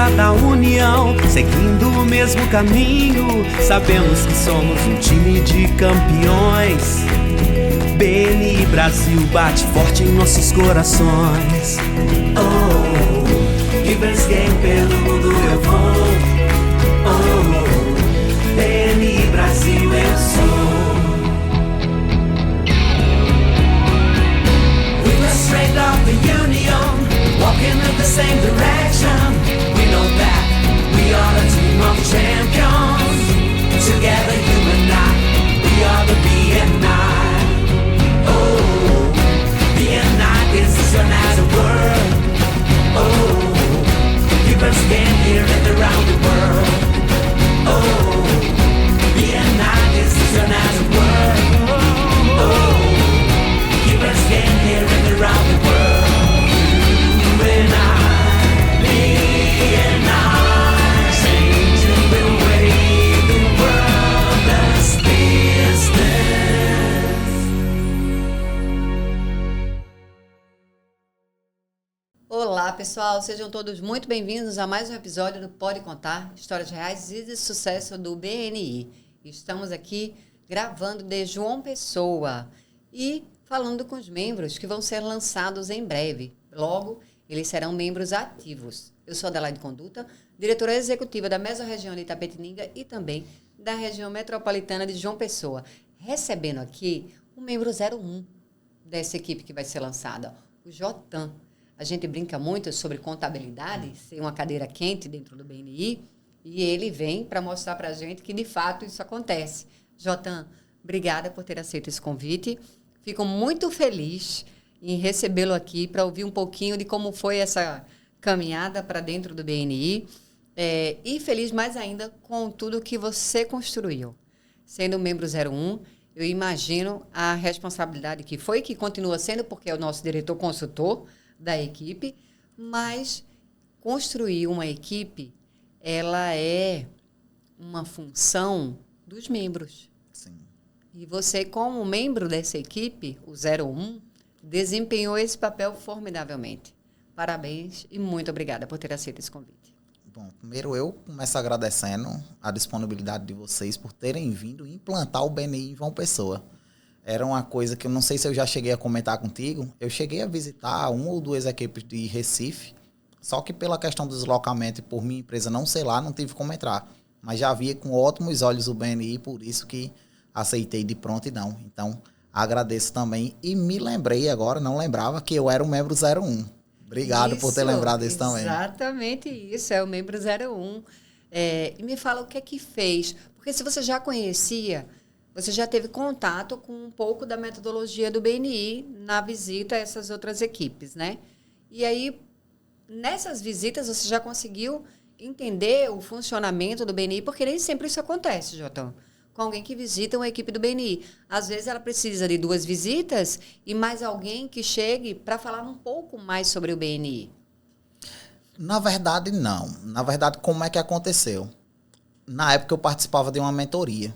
força da união, seguindo o mesmo caminho. Sabemos que somos um time de campeões. BNI Brasil bate forte em nossos corações. Oh, Givers Game pelo mundo eu vou. Oh, BNI Brasil eu sou. We were straight of the union, walking in the same direction. We know that we are a team of champions. Together you and I, we are the BNI. Oh, BNI, this is another word. Oh, keep us getting here and around the world. Oh, BNI, this is another word. Oh, keep us getting here and around the world. You and I, BNI, changing the way the world does business. Olá pessoal, sejam todos muito bem-vindos a mais um episódio do Pode Contar, histórias reais e de sucesso do BNI. Estamos aqui gravando de João Pessoa e falando com os membros que vão ser lançados em breve. Logo, eles serão membros ativos. Eu sou Adelaide Conduta, diretora executiva da Mesorregião de Itapetininga e também da região metropolitana de João Pessoa, recebendo aqui o membro 01 dessa equipe que vai ser lançada, o Jotan. A gente brinca muito sobre contabilidade, ser uma cadeira quente dentro do BNI, e ele vem para mostrar para a gente que, de fato, isso acontece. Jotan, obrigada por ter aceito esse convite. Fico muito feliz em recebê-lo aqui para ouvir um pouquinho de como foi essa caminhada para dentro do BNI. E feliz mais ainda com tudo que você construiu. Sendo membro 01, eu imagino a responsabilidade que foi, que continua sendo, porque é o nosso diretor consultor da equipe, mas construir uma equipe, ela é uma função dos membros. Sim. E você, como membro dessa equipe, o 01, desempenhou esse papel formidavelmente. Parabéns e muito obrigada por ter aceito esse convite. Bom, primeiro eu começo agradecendo a disponibilidade de vocês por terem vindo implantar o BNI em João Pessoa. Era uma coisa que eu não sei se eu já cheguei a comentar contigo. Eu cheguei a visitar uma ou duas equipes de Recife, só que pela questão do deslocamento e por minha empresa não ser lá, não tive como entrar. Mas já via com ótimos olhos o BNI, por isso que aceitei de prontidão. Então, agradeço também. E me lembrei agora, não lembrava, que eu era o membro 01. Obrigado por ter lembrado isso também. Exatamente isso, é o membro 01. E me fala o que é que fez. Porque se você já conhecia, você já teve contato com um pouco da metodologia do BNI na visita a essas outras equipes, né? E aí, nessas visitas, você já conseguiu entender o funcionamento do BNI, porque nem sempre isso acontece, Jotão, com alguém que visita uma equipe do BNI. Às vezes ela precisa de 2 visitas e mais alguém que chegue para falar um pouco mais sobre o BNI. Na verdade, não. Na verdade, como é que aconteceu? Na época eu participava de uma mentoria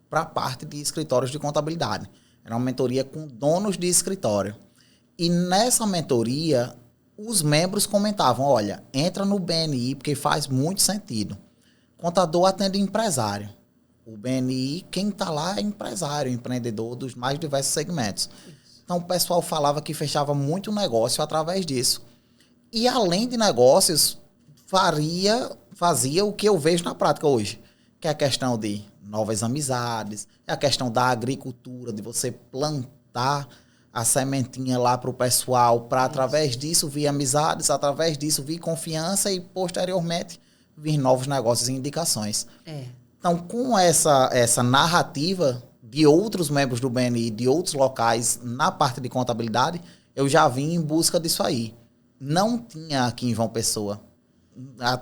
para a parte de escritórios de contabilidade. Era uma mentoria com donos de escritório. E nessa mentoria, os membros comentavam, olha, entra no BNI porque faz muito sentido. Contador atende empresário. O BNI, quem está lá é empresário, empreendedor dos mais diversos segmentos. Então, o pessoal falava que fechava muito negócio através disso. E, além de negócios, fazia o que eu vejo na prática hoje, que é a questão de novas amizades, é a questão da agricultura, de você plantar a sementinha lá para o pessoal, para, através disso, vir amizades, através disso, vir confiança e, posteriormente, vir novos negócios e indicações. Então, com essa narrativa de outros membros do BNI, de outros locais, na parte de contabilidade, eu já vim em busca disso aí. Não tinha aqui em João Pessoa.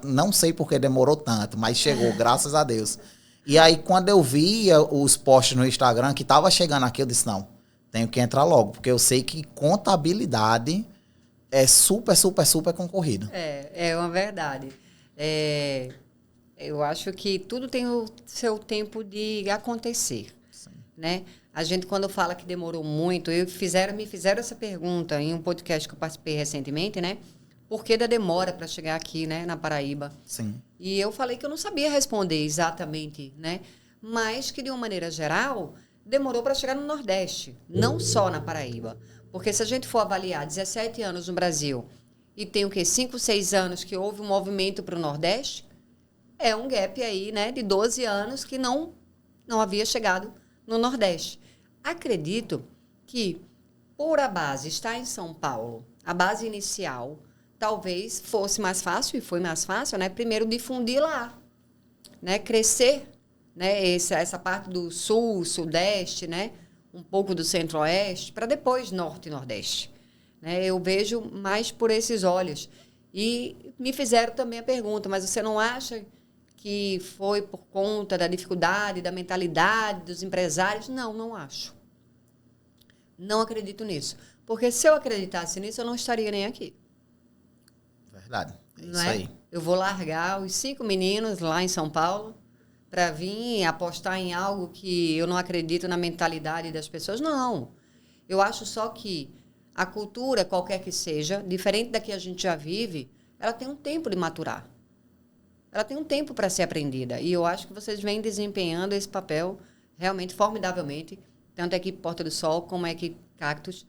Não sei por que demorou tanto, mas chegou, graças a Deus. E aí, quando eu via os posts no Instagram que estava chegando aqui, eu disse, não, tenho que entrar logo, porque eu sei que contabilidade é super, super, super concorrido. É uma verdade. Eu acho que tudo tem o seu tempo de acontecer. Sim. Né? A gente, quando fala que demorou muito, me fizeram essa pergunta em um podcast que eu participei recentemente, né? porquê da demora para chegar aqui, né, na Paraíba. Sim. E eu falei que eu não sabia responder exatamente, né? Mas que, de uma maneira geral, demorou para chegar no Nordeste, não só na Paraíba. Porque se a gente for avaliar 17 anos no Brasil e tem o quê? 5, 6 anos que houve um movimento para o Nordeste, é um gap aí, né, de 12 anos que não havia chegado no Nordeste. Acredito que, por a base estar em São Paulo, a base inicial, talvez fosse mais fácil, e foi mais fácil, né? Primeiro difundir lá, né? Crescer, né? Essa parte do sul, sudeste, né? Um pouco do centro-oeste, para depois norte e nordeste. Né? Eu vejo mais por esses olhos. E me fizeram também a pergunta, mas você não acha que foi por conta da dificuldade, da mentalidade dos empresários? Não, não acho. Não acredito nisso. Porque se eu acreditasse nisso, eu não estaria nem aqui. Verdade. É Não isso é? aí. Eu vou largar os 5 meninos lá em São Paulo para vir apostar em algo que eu não acredito na mentalidade das pessoas. Não. Eu acho só que a cultura, qualquer que seja, diferente da que a gente já vive, ela tem um tempo de maturar. Ela tem um tempo para ser aprendida. E eu acho que vocês vêm desempenhando esse papel realmente formidavelmente, tanto a equipe Porta do Sol como a equipe Cactus.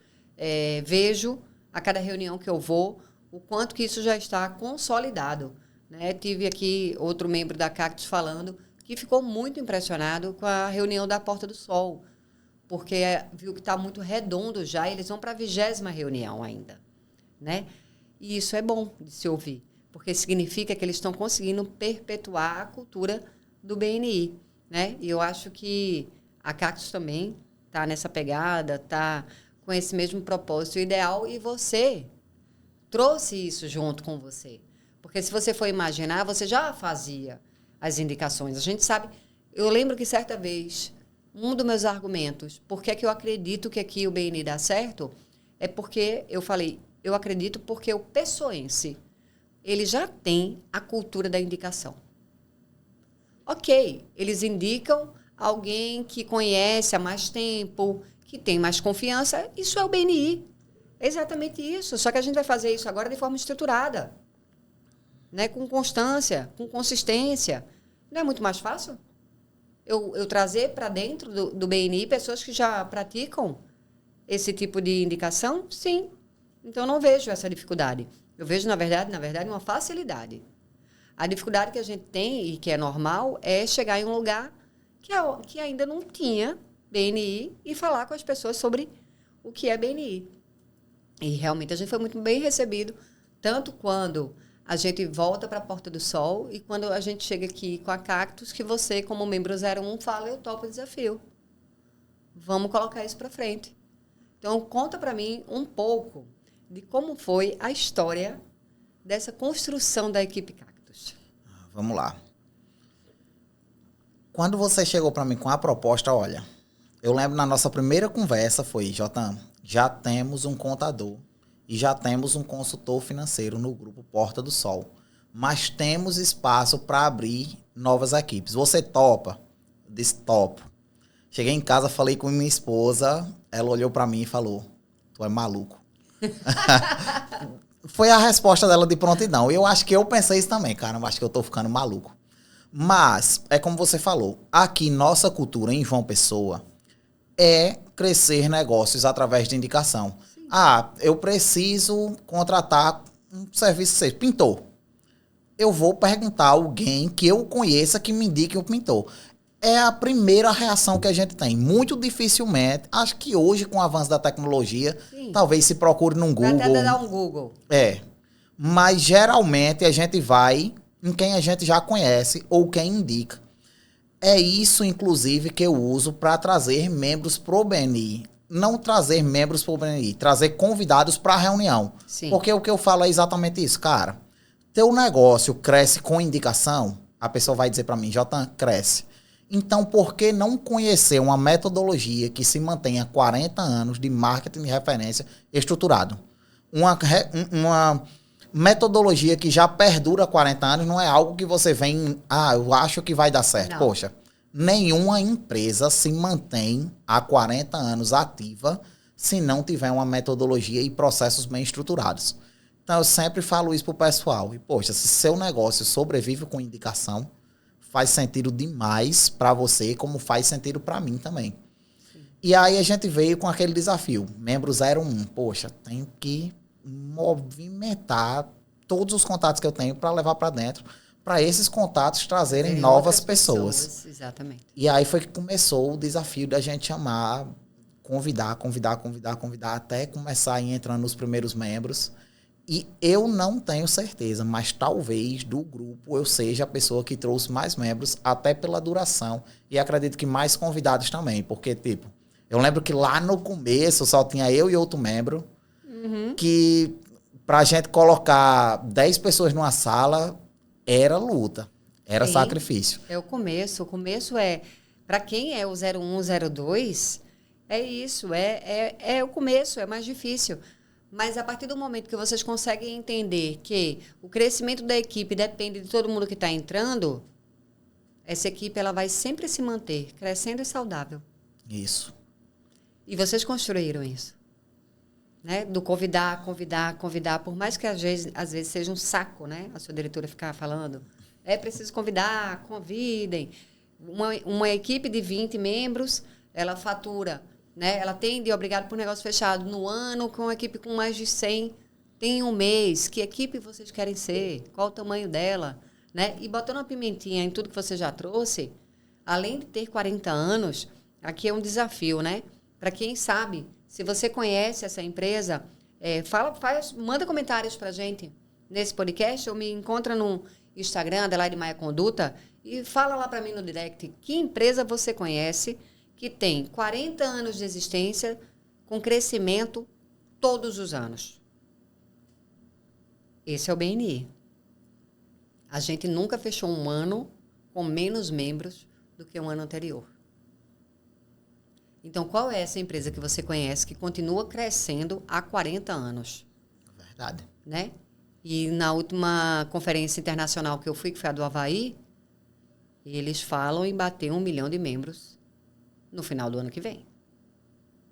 Vejo a cada reunião que eu vou o quanto que isso já está consolidado. Né? Tive aqui outro membro da Cactus falando que ficou muito impressionado com a reunião da Porta do Sol, porque viu que está muito redondo já, e eles vão para a 20ª reunião ainda. Né? E isso é bom de se ouvir, porque significa que eles estão conseguindo perpetuar a cultura do BNI. Né? E eu acho que a Cactus também está nessa pegada, está com esse mesmo propósito ideal, e você trouxe isso junto com você. Porque se você for imaginar, você já fazia as indicações. A gente sabe... Eu lembro que certa vez, um dos meus argumentos, por que é que eu acredito que aqui o BNI dá certo, é porque eu falei, eu acredito porque o pessoense, ele já tem a cultura da indicação. Ok, eles indicam alguém que conhece há mais tempo, que tem mais confiança, isso é o BNI. É exatamente isso. Só que a gente vai fazer isso agora de forma estruturada, né? Com constância, com consistência. Não é muito mais fácil eu trazer para dentro do BNI pessoas que já praticam esse tipo de indicação? Sim. Então, eu não vejo essa dificuldade. Eu vejo, na verdade, uma facilidade. A dificuldade que a gente tem, e que é normal, é chegar em um lugar que ainda não tinha BNI e falar com as pessoas sobre o que é BNI. E realmente a gente foi muito bem recebido, tanto quando a gente volta para a Porta do Sol e quando a gente chega aqui com a Cactus, que você, como membro 01, fala, eu topo o desafio. Vamos colocar isso para frente. Então, conta para mim um pouco de como foi a história dessa construção da equipe Cactus. Vamos lá. Quando você chegou para mim com a proposta, olha, eu lembro na nossa primeira conversa foi, Jotam, já temos um contador e já temos um consultor financeiro no grupo Porta do Sol, mas temos espaço para abrir novas equipes. Você topa? Eu disse, topo. Cheguei em casa, falei com minha esposa, ela olhou para mim e falou, tu é maluco. Foi a resposta dela de prontidão. Eu acho que eu pensei isso também, cara, eu acho que eu tô ficando maluco. Mas, é como você falou, aqui nossa cultura em João Pessoa é crescer negócios através de indicação. Sim. Eu preciso contratar um serviço, pintor. Eu vou perguntar a alguém que eu conheça que me indique um pintor. É a primeira reação que a gente tem. Muito dificilmente, acho que hoje, com o avanço da tecnologia, sim, talvez se procure num Google. Vai até dar um Google. Mas geralmente a gente vai em quem a gente já conhece ou quem indica. É isso, inclusive, que eu uso para trazer membros pro BNI. Não trazer membros pro BNI, trazer convidados para a reunião. Sim. Porque o que eu falo é exatamente isso, cara. Teu negócio cresce com indicação, a pessoa vai dizer para mim, Jotam, cresce. Então, por que não conhecer uma metodologia que se mantenha 40 anos de marketing de referência estruturado? Uma metodologia que já perdura 40 anos não é algo que você vem, eu acho que vai dar certo. Não. Poxa, nenhuma empresa se mantém há 40 anos ativa se não tiver uma metodologia e processos bem estruturados. Então, eu sempre falo isso pro pessoal. E, poxa, se seu negócio sobrevive com indicação, faz sentido demais para você, como faz sentido para mim também. Sim. E aí a gente veio com aquele desafio. Membro 01. Poxa, tem que movimentar todos os contatos que eu tenho para levar para dentro, para esses contatos trazerem novas pessoas. Exatamente. E aí foi que começou o desafio da gente chamar, convidar, até começar a ir entrando os primeiros membros. E eu não tenho certeza, mas talvez do grupo eu seja a pessoa que trouxe mais membros, até pela duração. E acredito que mais convidados também, porque, tipo, eu lembro que lá no começo só tinha eu e outro membro, que pra gente colocar 10 pessoas numa sala era luta, era Sim, sacrifício. É o começo. O começo é, para quem é o 01, 02, é isso, é o começo, é mais difícil. Mas a partir do momento que vocês conseguem entender que o crescimento da equipe depende de todo mundo que está entrando, essa equipe ela vai sempre se manter crescendo e saudável. Isso. E vocês construíram isso. Né? Do convidar, por mais que às vezes seja um saco, né? A sua diretora ficar falando, é preciso convidar, convidem. Uma equipe de 20 membros, ela fatura, né? Ela atende obrigado por negócio fechado no ano, com uma equipe com mais de 100, tem um mês. Que equipe vocês querem ser? Qual o tamanho dela? Né? E botando uma pimentinha em tudo que você já trouxe, além de ter 40 anos, aqui é um desafio, né? Para quem sabe, se você conhece essa empresa, manda comentários para a gente nesse podcast, ou me encontra no Instagram, Adelaide Maia Conduta, e fala lá para mim no direct que empresa você conhece que tem 40 anos de existência com crescimento todos os anos. Esse é o BNI. A gente nunca fechou um ano com menos membros do que o ano anterior. Então, qual é essa empresa que você conhece que continua crescendo há 40 anos? Verdade. Né? E na última conferência internacional que eu fui, que foi a do Havaí, eles falam em bater 1 milhão de membros no final do ano que vem,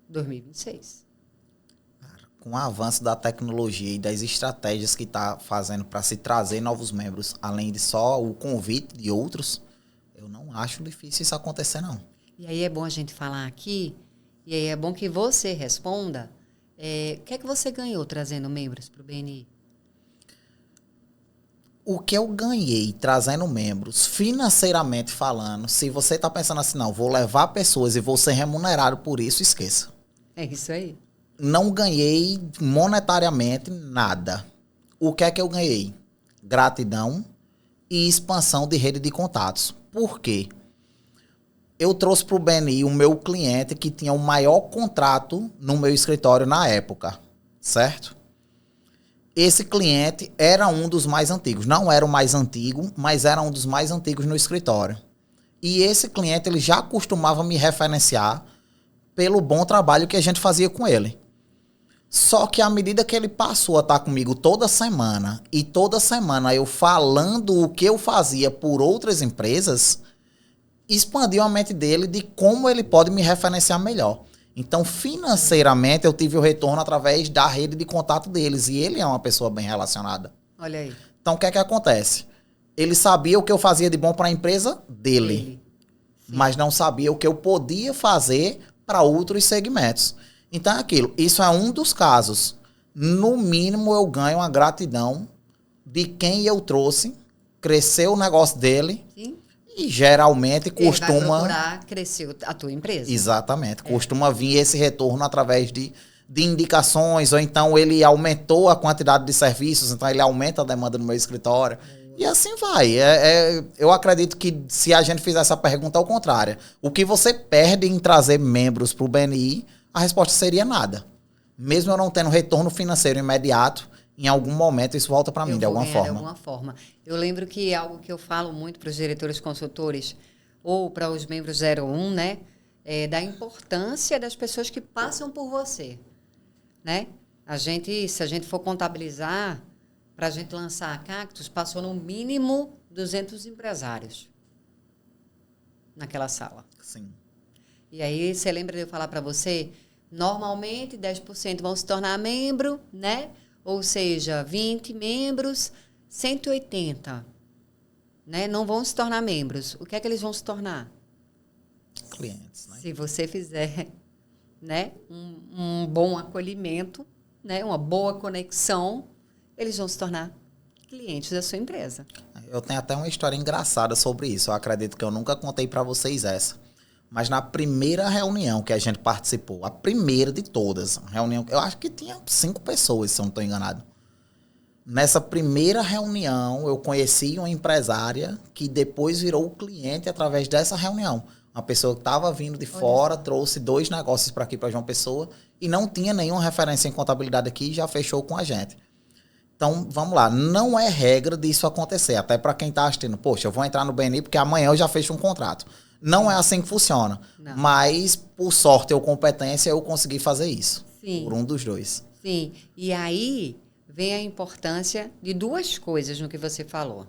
2026. Com o avanço da tecnologia e das estratégias que está fazendo para se trazer novos membros, além de só o convite de outros, eu não acho difícil isso acontecer, não. E aí é bom a gente falar aqui, e aí é bom que você responda, o que é que você ganhou trazendo membros para o BNI? O que eu ganhei trazendo membros, financeiramente falando, se você está pensando assim, não, vou levar pessoas e vou ser remunerado por isso, esqueça. É isso aí. Não ganhei monetariamente nada. O que é que eu ganhei? Gratidão e expansão de rede de contatos. Por quê? Eu trouxe para o BNI o meu cliente que tinha o maior contrato no meu escritório na época, certo? Esse cliente era um dos mais antigos. Não era o mais antigo, mas era um dos mais antigos no escritório. E esse cliente ele já costumava me referenciar pelo bom trabalho que a gente fazia com ele. Só que à medida que ele passou a estar comigo toda semana, e toda semana eu falando o que eu fazia por outras empresas, expandiu a mente dele de como ele pode me referenciar melhor. Então, financeiramente, eu tive o retorno através da rede de contato deles. E ele é uma pessoa bem relacionada. Olha aí. Então, o que é que acontece? Ele sabia o que eu fazia de bom para a empresa dele. Mas não sabia o que eu podia fazer para outros segmentos. Então, é aquilo. Isso é um dos casos. No mínimo, eu ganho uma gratidão de quem eu trouxe, cresceu o negócio dele. Sim. E geralmente costuma... Ele vai procurar crescer a tua empresa. Exatamente. Costuma vir esse retorno através de indicações, ou então ele aumentou a quantidade de serviços, então ele aumenta a demanda no meu escritório. E assim vai. Eu acredito que se a gente fizer essa pergunta ao contrário, o que você perde em trazer membros para o BNI, a resposta seria nada. Mesmo eu não tendo retorno financeiro imediato, em algum momento isso volta para mim, de alguma forma. De alguma forma. Eu lembro que algo que eu falo muito para os diretores consultores ou para os membros 01, né, é da importância das pessoas que passam por você, né? Se a gente for contabilizar, para a gente lançar a Cactus, passou no mínimo 200 empresários naquela sala. Sim. E aí, você lembra de eu falar para você, normalmente 10% vão se tornar membro, né? Ou seja, 20 membros, 180, né? Não vão se tornar membros. O que é que eles vão se tornar? Clientes, né? Se você fizer, né, um bom acolhimento, né, uma boa conexão, eles vão se tornar clientes da sua empresa. Eu tenho até uma história engraçada sobre isso. Eu acredito que eu nunca contei para vocês essa. Mas na primeira reunião que a gente participou, a primeira de todas, reunião, eu acho que tinha 5 pessoas, se eu não estou enganado. Nessa primeira reunião, eu conheci uma empresária que depois virou cliente através dessa reunião. Uma pessoa que estava vindo de fora, trouxe 2 negócios para aqui, para João Pessoa, e não tinha nenhuma referência em contabilidade aqui e já fechou com a gente. Então, vamos lá, não é regra disso acontecer, até para quem está assistindo. Poxa, eu vou entrar no BNI porque amanhã eu já fecho um contrato. Não é assim que funciona, Não. mas por sorte ou competência eu consegui fazer isso. Sim. Por um dos 2. Sim, e aí vem a importância de 2 coisas no que você falou,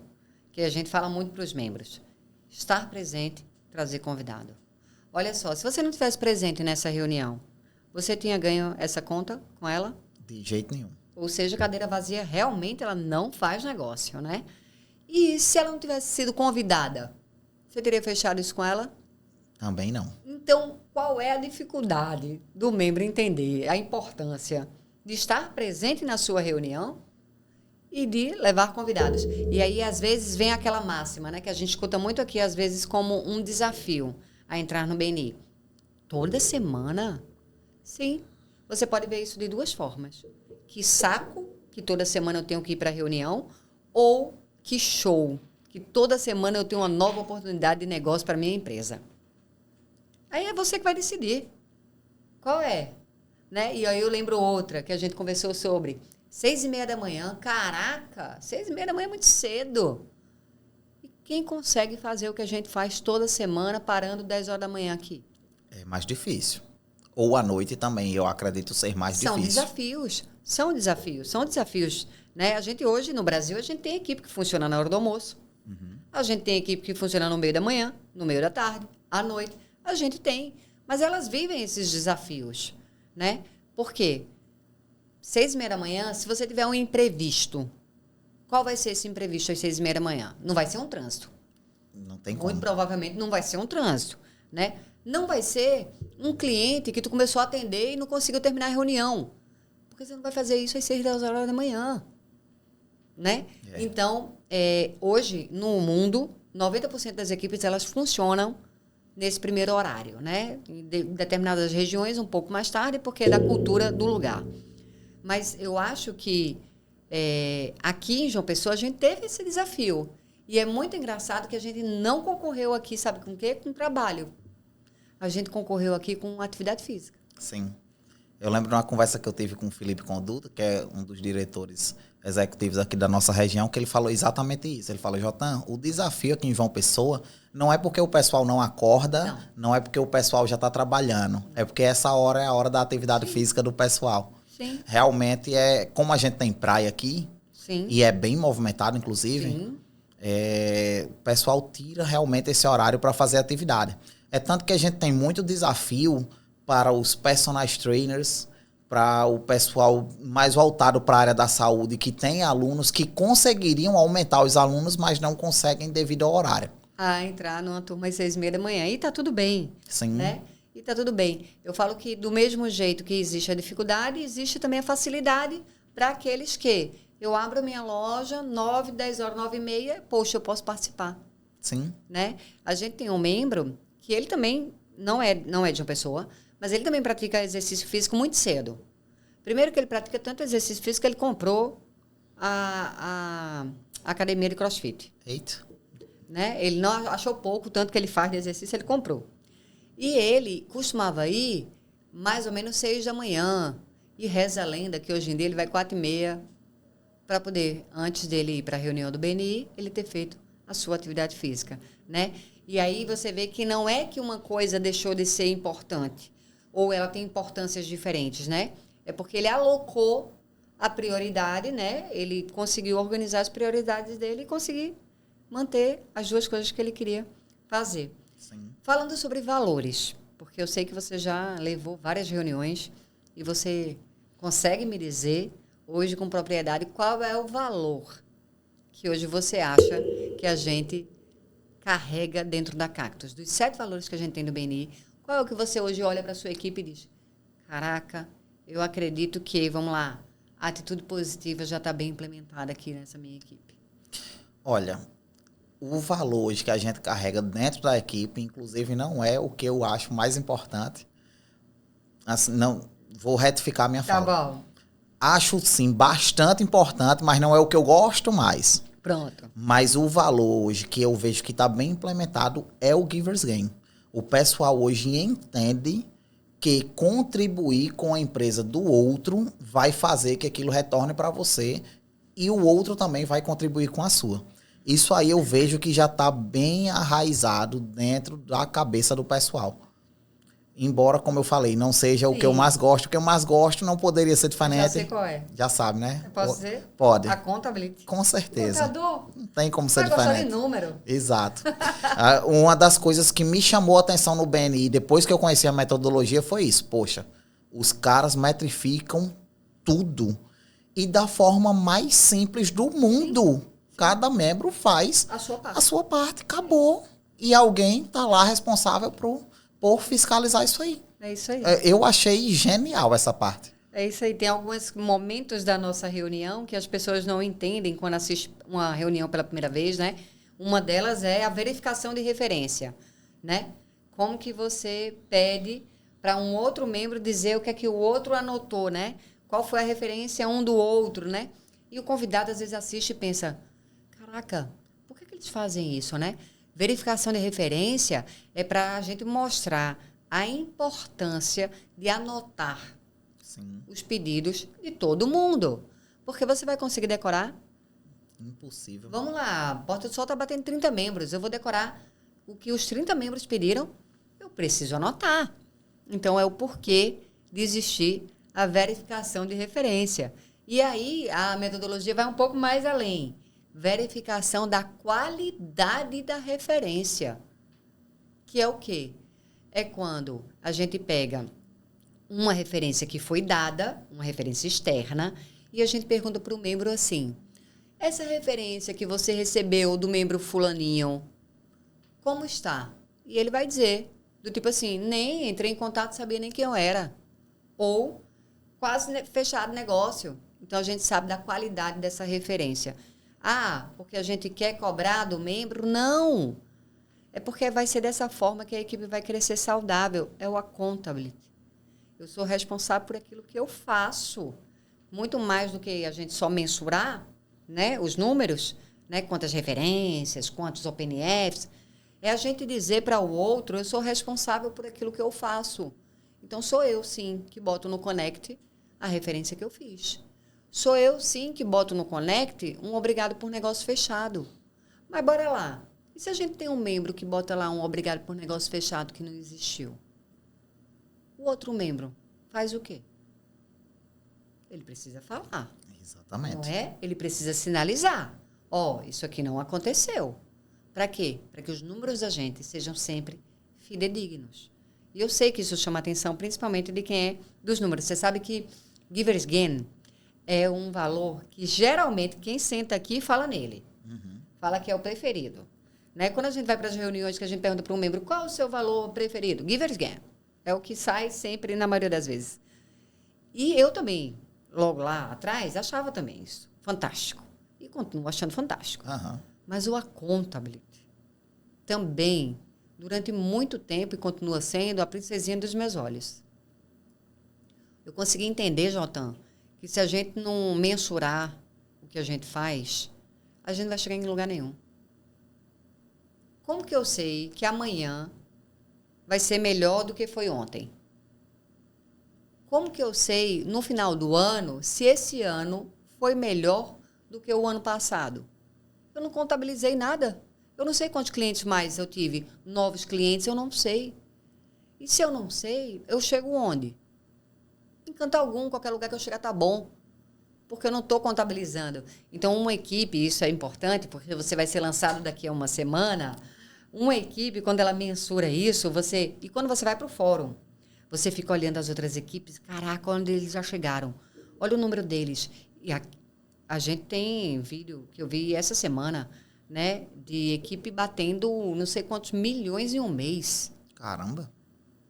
que a gente fala muito para os membros. Estar presente, trazer convidado. Olha só, se você não estivesse presente nessa reunião, você tinha ganho essa conta com ela? De jeito nenhum. Ou seja, cadeira vazia realmente ela não faz negócio, né? E se ela não tivesse sido convidada, você teria fechado isso com ela? Também não. Então, qual é a dificuldade do membro entender a importância de estar presente na sua reunião e de levar convidados? E aí, às vezes, vem aquela máxima, né, que a gente escuta muito aqui, às vezes, como um desafio a entrar no BNI. Toda semana? Sim. Você pode ver isso de 2 formas. Que saco, que toda semana eu tenho que ir para a reunião, ou que show, que toda semana eu tenho uma nova oportunidade de negócio para minha empresa. Aí é você que vai decidir. Qual é? Né? E aí eu lembro outra que a gente conversou sobre. 6h30 da manhã. Caraca, 6h30 da manhã é muito cedo. E quem consegue fazer o que a gente faz toda semana, parando 10 horas da manhã aqui? É mais difícil. Ou à noite também, eu acredito ser mais São difícil. desafios. São desafios. São desafios. Né? A gente hoje, no Brasil, a gente tem equipe que funciona na hora do almoço. Uhum. A gente tem equipe que funciona no meio da manhã, no meio da tarde, à noite. A gente tem. Mas elas vivem esses desafios, né? Por quê? 6h30 da manhã, se você tiver um imprevisto, qual vai ser esse imprevisto às 6h30 da manhã? Não vai ser um trânsito. Não tem Muito como. provavelmente não vai ser um trânsito, né? Não vai ser um cliente que tu começou a atender e não conseguiu terminar a reunião. Porque você não vai fazer isso às 6, 10 horas da manhã, né? É. Então, hoje, no mundo, 90% das equipes, elas funcionam nesse primeiro horário, né? Em determinadas regiões, um pouco mais tarde, porque é da cultura do lugar. Mas eu acho que aqui em João Pessoa, a gente teve esse desafio. E é muito engraçado que a gente não concorreu aqui, sabe com o quê? Com trabalho. A gente concorreu aqui com atividade física. Sim. Eu lembro de uma conversa que eu tive com o Felipe Conduta, que é um dos diretores executivos aqui da nossa região, que ele falou exatamente isso. Ele falou, Jotan, o desafio aqui em João Pessoa não é porque o pessoal não acorda, não é porque o pessoal já está trabalhando, é porque essa hora é a hora da atividade física do pessoal. Sim. Realmente, como a gente tem praia aqui, Sim. e é bem movimentado, inclusive, Sim. o pessoal tira realmente esse horário para fazer atividade. É tanto que a gente tem muito desafio para os personal trainers, para o pessoal mais voltado para a área da saúde, que tem alunos que conseguiriam aumentar os alunos, mas não conseguem devido ao horário. A entrar numa turma às 6h30 da manhã. E tá tudo bem. Sim. Né? E tá tudo bem. Eu falo que do mesmo jeito que existe a dificuldade, existe também a facilidade para aqueles que eu abro minha loja 9, 10 horas, 9h30, poxa, eu posso participar. Sim. Né? A gente tem um membro que ele também não é de uma pessoa, mas ele também pratica exercício físico muito cedo. Primeiro que ele pratica tanto exercício físico que ele comprou a academia de CrossFit. Eita. Né? Ele não achou pouco, tanto que ele faz de exercício, ele comprou. E ele costumava ir mais ou menos 6 da manhã. E reza a lenda que hoje em dia ele vai 4h30 para poder, antes dele ir para a reunião do BNI, ele ter feito a sua atividade física. Né? E aí você vê que não é que uma coisa deixou de ser importante, ou ela tem importâncias diferentes, né? É porque ele alocou a prioridade, né? Ele conseguiu organizar as prioridades dele e conseguir manter as 2 coisas que ele queria fazer. Sim. Falando sobre valores, porque eu sei que você já levou várias reuniões e você consegue me dizer hoje com propriedade, qual é o valor que hoje você acha que a gente carrega dentro da Cactus? Dos 7 valores que a gente tem no BNI, qual é o que você hoje olha para a sua equipe e diz, caraca, eu acredito que, vamos lá, a atitude positiva já está bem implementada aqui nessa minha equipe? Olha, o valor hoje que a gente carrega dentro da equipe, inclusive, não é o que eu acho mais importante. Assim, não, vou retificar minha fala. Tá bom. Acho, sim, bastante importante, mas não é o que eu gosto mais. Pronto. Mas o valor hoje que eu vejo que está bem implementado é o Giver's Gain. O pessoal hoje entende que contribuir com a empresa do outro vai fazer que aquilo retorne para você e o outro também vai contribuir com a sua. Isso aí eu vejo que já está bem arraizado dentro da cabeça do pessoal. Embora, como eu falei, não seja o que eu mais gosto. O que eu mais gosto não poderia ser diferente. Já sei qual é. Já sabe, né? Eu posso dizer? Pode. A Contability. Com certeza. Contador. Não tem como ser Vai gostar diferente. de número. Exato. Uma das coisas que me chamou a atenção no BNI, depois que eu conheci a metodologia, foi isso. Poxa, os caras metrificam tudo. E da forma mais simples do mundo. Sim. Cada membro faz a sua parte. A sua parte. Acabou. E alguém tá lá responsável por fiscalizar isso aí. É isso aí. Eu achei genial essa parte. É isso aí. Tem alguns momentos da nossa reunião que as pessoas não entendem quando assistem uma reunião pela primeira vez, né? Uma delas é a verificação de referência, né? Como que você pede para um outro membro dizer o que é que o outro anotou, né? Qual foi a referência um do outro, né? E o convidado às vezes assiste e pensa, caraca, por que eles fazem isso, né? Verificação de referência é para a gente mostrar a importância de anotar Sim. os pedidos de todo mundo. Porque você vai conseguir decorar? Impossível. Vamos lá, a Porta do Sol está batendo 30 membros. Eu vou decorar o que os 30 membros pediram. Eu preciso anotar. Então, é o porquê de existir a verificação de referência. E aí, a metodologia vai um pouco mais além. Verificação da qualidade da referência. Que é o quê? É quando a gente pega uma referência que foi dada, uma referência externa, e a gente pergunta para o membro assim, essa referência que você recebeu do membro fulaninho, como está? E ele vai dizer, do tipo assim, nem entrei em contato, sabia nem quem eu era. Ou quase fechado negócio. Então, a gente sabe da qualidade dessa referência. Ah, porque a gente quer cobrar do membro? Não. É porque vai ser dessa forma que a equipe vai crescer saudável. É o accountability. Eu sou responsável por aquilo que eu faço. Muito mais do que a gente só mensurar, né, os números, né, quantas referências, quantos OpenFs. É a gente dizer para o outro, eu sou responsável por aquilo que eu faço. Então, sou eu, sim, que boto no Connect a referência que eu fiz. Sou eu, sim, que boto no Connect um obrigado por negócio fechado. Mas bora lá. E se a gente tem um membro que bota lá um obrigado por negócio fechado que não existiu? O outro membro faz o quê? Ele precisa falar. Exatamente. Não é? Ele precisa sinalizar. Ó, isso aqui não aconteceu. Para quê? Para que os números da gente sejam sempre fidedignos. E eu sei que isso chama atenção, principalmente de quem é dos números. Você sabe que Giver's Gain é um valor que, geralmente, quem senta aqui fala nele. Uhum. Fala que é o preferido. Né? Quando a gente vai para as reuniões que a gente pergunta para um membro qual é o seu valor preferido? Giver's Gain. É o que sai sempre, na maioria das vezes. E eu também, logo lá atrás, achava também isso fantástico. E continuo achando fantástico. Uhum. Mas o accountability também, durante muito tempo, e continua sendo a princesinha dos meus olhos. Eu consegui entender, Jotan, que se a gente não mensurar o que a gente faz, a gente não vai chegar em lugar nenhum. Como que eu sei que amanhã vai ser melhor do que foi ontem? Como que eu sei, no final do ano, se esse ano foi melhor do que o ano passado? Eu não contabilizei nada. Eu não sei quantos clientes mais eu tive. Novos clientes, eu não sei. E se eu não sei, eu chego onde? Em canto algum, qualquer lugar que eu chegar tá bom. Porque eu não estou contabilizando. Então, uma equipe, isso é importante, porque você vai ser lançado daqui a uma semana. Uma equipe, quando ela mensura isso, e quando você vai para o fórum, você fica olhando as outras equipes, caraca, onde eles já chegaram. Olha o número deles. E a gente tem vídeo que eu vi essa semana, né? De equipe batendo não sei quantos milhões em um mês. Caramba.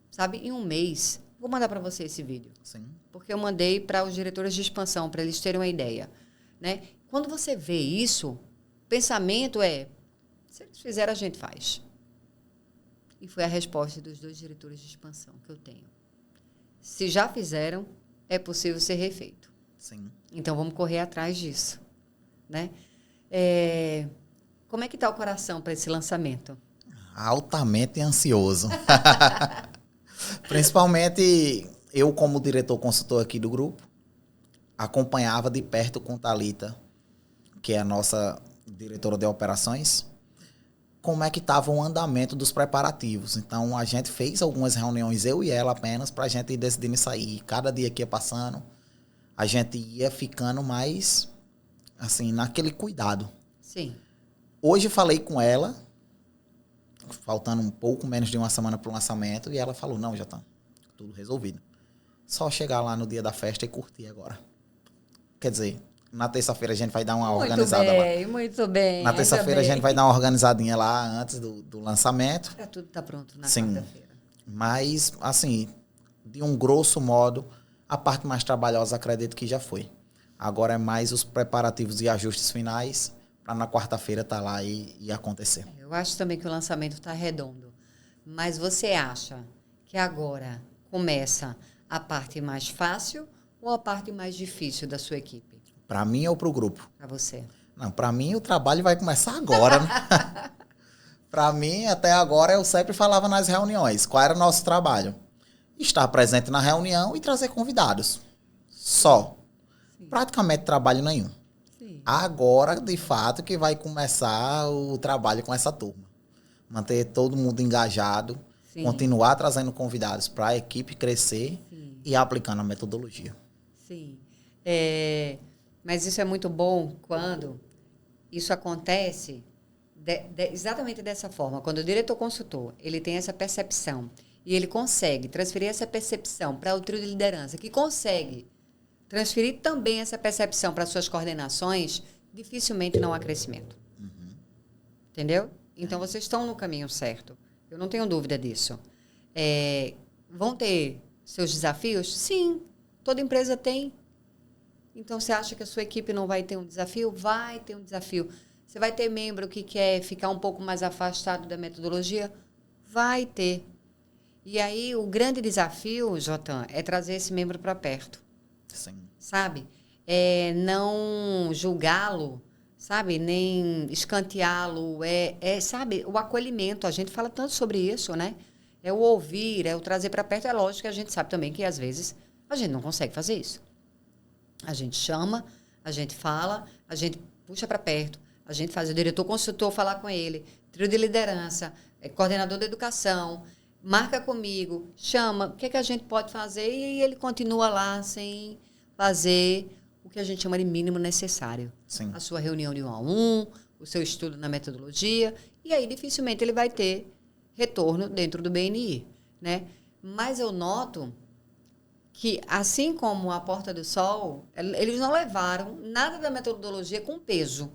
Sabe? Em um mês. Vou mandar para você esse vídeo. Sim. Porque eu mandei para os diretores de expansão, para eles terem uma ideia. Né? Quando você vê isso, o pensamento é, se eles fizerem, a gente faz. E foi a resposta dos 2 diretores de expansão que eu tenho. Se já fizeram, é possível ser refeito. Sim. Então, vamos correr atrás disso. Né? Como é que está o coração para esse lançamento? Altamente ansioso. Principalmente eu, como diretor consultor aqui do grupo, acompanhava de perto com Thalita, que é a nossa diretora de operações, como é que estava o andamento dos preparativos. Então, a gente fez algumas reuniões, eu e ela apenas, para a gente ir decidindo isso aí. Cada dia que ia passando, a gente ia ficando mais, assim, naquele cuidado. Sim. Hoje falei com ela, faltando um pouco menos de uma semana para o lançamento, e ela falou, não, já tá tudo resolvido. Só chegar lá no dia da festa e curtir agora. Quer dizer, na terça-feira a gente vai dar uma organizada lá. Muito bem. Na terça-feira a gente vai dar uma organizadinha lá antes do lançamento. Para tudo tá pronto na Sim. quarta-feira. Mas, assim, de um grosso modo, a parte mais trabalhosa acredito que já foi. Agora é mais os preparativos e ajustes finais para na quarta-feira estar lá e acontecer. Eu acho também que o lançamento está redondo. Mas você acha que agora começa a parte mais fácil ou a parte mais difícil da sua equipe? Para mim ou para o grupo? Para você. Não, para mim o trabalho vai começar agora, né? Para mim, até agora, eu sempre falava nas reuniões. Qual era o nosso trabalho? Estar presente na reunião e trazer convidados. Só. Sim. Praticamente trabalho nenhum. Sim. Agora, de fato, que vai começar o trabalho com essa turma. Manter todo mundo engajado, Sim. continuar trazendo convidados para a equipe crescer Sim. e aplicando a metodologia. Sim. Mas isso é muito bom quando isso acontece exatamente dessa forma. Quando o diretor consultor ele tem essa percepção e ele consegue transferir essa percepção para o trio de liderança, que consegue transferir também essa percepção para suas coordenações, dificilmente não há crescimento. Uhum. Entendeu? Então, vocês estão no caminho certo. Eu não tenho dúvida disso. Vão ter seus desafios? Sim, toda empresa tem. Então, você acha que a sua equipe não vai ter um desafio? Vai ter um desafio. Você vai ter membro que quer ficar um pouco mais afastado da metodologia? Vai ter. E aí, o grande desafio, Jotan, é trazer esse membro para perto. Sim. Sabe? Não julgá-lo, sabe? Nem escanteá-lo. Sabe? O acolhimento. A gente fala tanto sobre isso, né? É o ouvir, é o trazer para perto. É lógico que a gente sabe também que, às vezes, a gente não consegue fazer isso. A gente chama, a gente fala, a gente puxa para perto, a gente faz o diretor consultor falar com ele, trio de liderança, coordenador da educação, marca comigo, chama, o que a gente pode fazer? E ele continua lá sem fazer o que a gente chama de mínimo necessário. Sim. A sua reunião de 1 a 1, o seu estudo na metodologia, e aí dificilmente ele vai ter retorno dentro do BNI, né? Mas eu noto que, assim como a Porta do Sol, eles não levaram nada da metodologia com peso.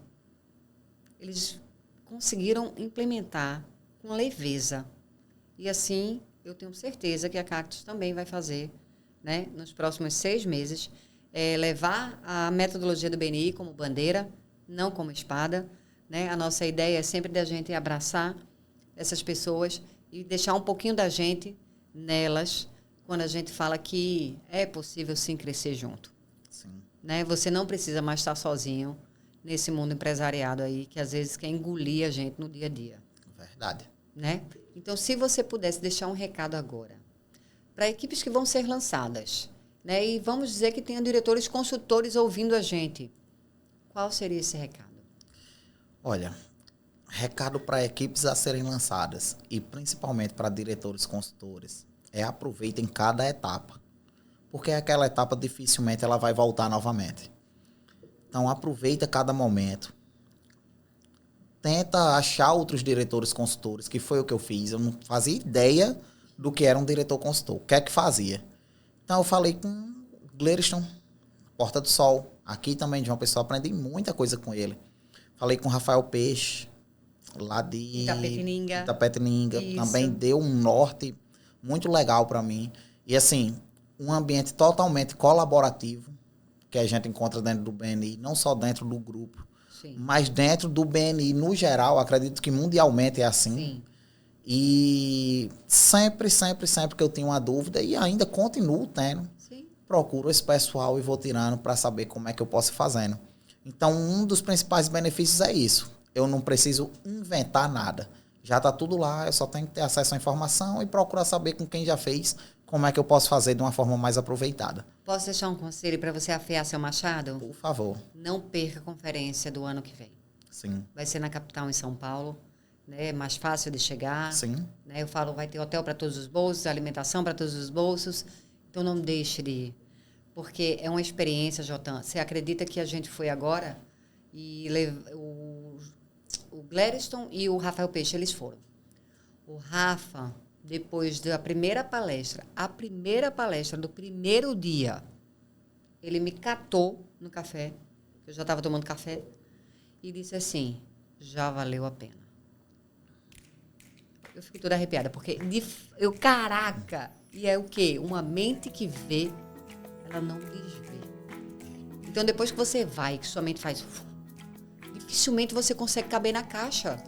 Eles conseguiram implementar com leveza. E assim, eu tenho certeza que a Cactus também vai fazer, né, nos próximos 6 meses, levar a metodologia do BNI como bandeira, não como espada. Né? A nossa ideia é sempre da gente abraçar essas pessoas e deixar um pouquinho da gente nelas, quando a gente fala que é possível sim crescer junto. Sim. Né? Você não precisa mais estar sozinho nesse mundo empresariado aí, que às vezes quer engolir a gente no dia a dia. Verdade. Né? Então, se você pudesse deixar um recado agora para equipes que vão ser lançadas, né? E vamos dizer que tenha diretores consultores ouvindo a gente, qual seria esse recado? Olha, recado para equipes a serem lançadas e principalmente para diretores consultores aproveitem cada etapa, porque aquela etapa dificilmente ela vai voltar novamente. Então aproveita cada momento. Tenta achar outros diretores consultores, que foi o que eu fiz. Eu não fazia ideia do que era um diretor consultor. O que é que fazia? Então eu falei com Gladstone, Porta do Sol, Aqui também de João Pessoa, aprendi muita coisa com ele. Falei com o Rafael Peixe, lá de Itapetininga. Isso. Também deu um norte muito legal para mim. E assim, um ambiente totalmente colaborativo, que a gente encontra dentro do BNI, não só dentro do grupo, Sim. mas dentro do BNI no geral, acredito que mundialmente é assim. Sim. E sempre que eu tenho uma dúvida, e ainda continuo tendo, Sim. procuro esse pessoal e vou tirando para saber como é que eu posso ir fazendo. Então, um dos principais benefícios é isso. Eu não preciso inventar nada. Já está tudo lá, eu só tenho que ter acesso à informação e procurar saber com quem já fez, como é que eu posso fazer de uma forma mais aproveitada. Posso deixar um conselho para você afiar seu machado? Por favor. Não perca a conferência do ano que vem. Sim. Vai ser na capital, em São Paulo. Né? É mais fácil de chegar. Sim. Né? Eu falo, vai ter hotel para todos os bolsos, alimentação para todos os bolsos. Então, não deixe de ir. Porque é uma experiência, Jotan. Você acredita que a gente foi agora e o Gladstone e o Rafael Peixe, eles foram. O Rafa, depois da primeira palestra, do primeiro dia, ele me catou no café, eu já estava tomando café, e disse assim, já valeu a pena. Eu fico toda arrepiada, porque caraca, e é o quê? Uma mente que vê, ela não desvê. Então, depois que você vai, que sua mente faz... dificilmente você consegue caber na caixa.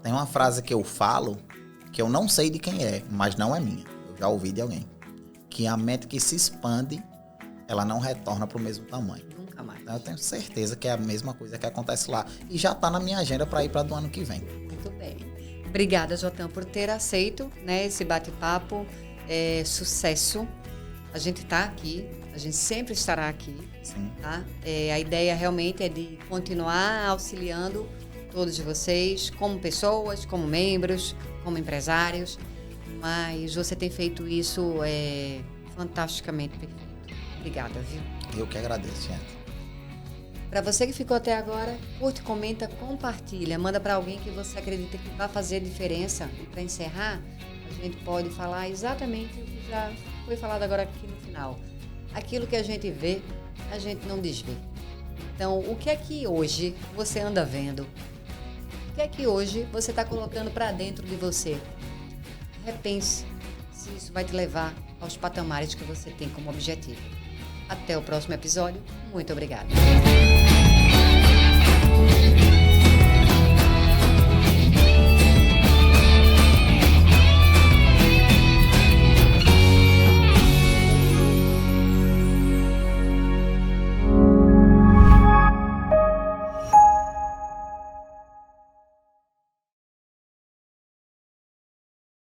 Tem uma frase que eu falo, que eu não sei de quem é, mas não é minha. Eu já ouvi de alguém. Que a mente que se expande, ela não retorna para o mesmo tamanho. Nunca mais. Então, eu tenho certeza que é a mesma coisa que acontece lá. E já está na minha agenda para ir para do ano que vem. Muito bem. Obrigada, Jotan, por ter aceito, né, esse bate-papo. Sucesso. A gente está aqui, a gente sempre estará aqui. Sim. Tá? A ideia realmente é de continuar auxiliando todos vocês, como pessoas, como membros, como empresários, mas você tem feito isso fantasticamente perfeito. Obrigada, viu? Eu que agradeço, gente. Para você que ficou até agora, curte, comenta, compartilha, manda para alguém que você acredita que vai fazer diferença. E para encerrar, a gente pode falar exatamente o que já foi falado agora aqui no final. Aquilo que a gente vê, a gente não desvê. Então, o que é que hoje você anda vendo? O que é que hoje você está colocando para dentro de você? Repense se isso vai te levar aos patamares que você tem como objetivo. Até o próximo episódio. Muito obrigada.